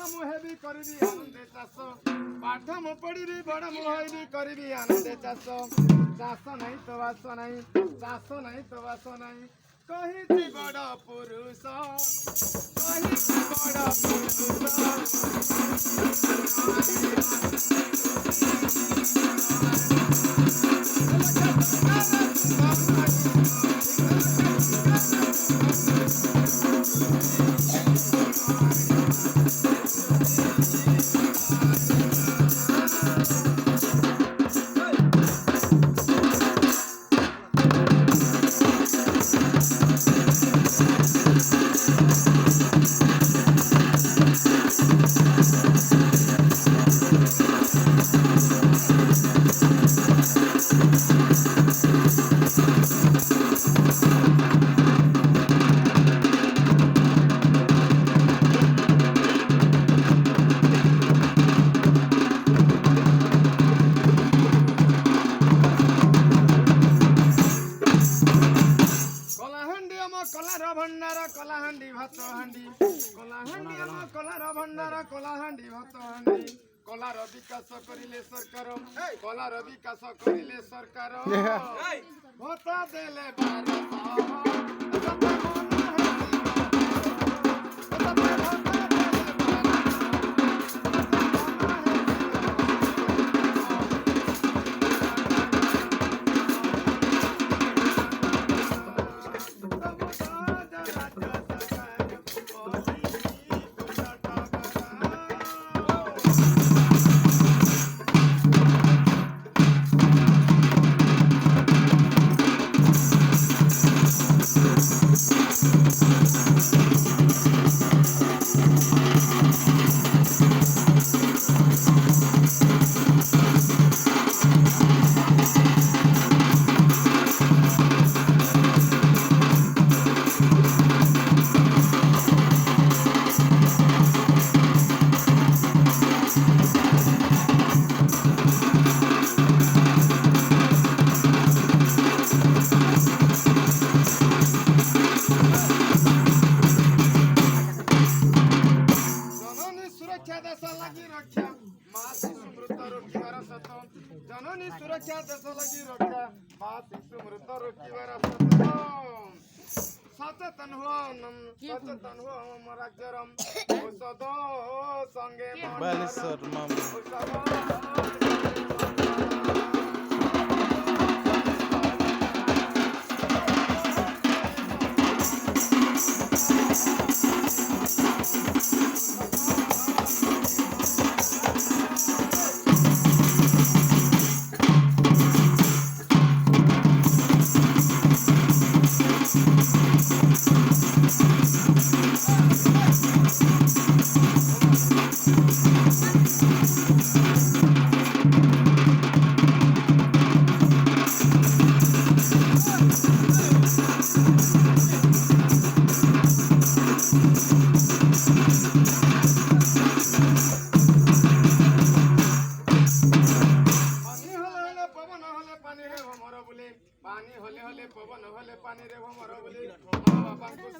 मुहेबी करी आनंदे चाष पाठ मु पढ़ी बड़ मुहेबी करी आनंदे चाष चाष नहीं तो बास नहीं चाष नहीं तो बास नहीं कही बड़ पुरुष कही बड़ कलार भंडार कलाहांडी भात हांडी कलाहांडी आम कलार भंडार कलाहांडी भात हांडी कलार विकास करिले सरकार कलार विकास करिले सरकार भत्ता देले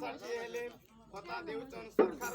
60 ହେଲେ ଭତ୍ତା ଦେଉଛନ୍ ସରକାର।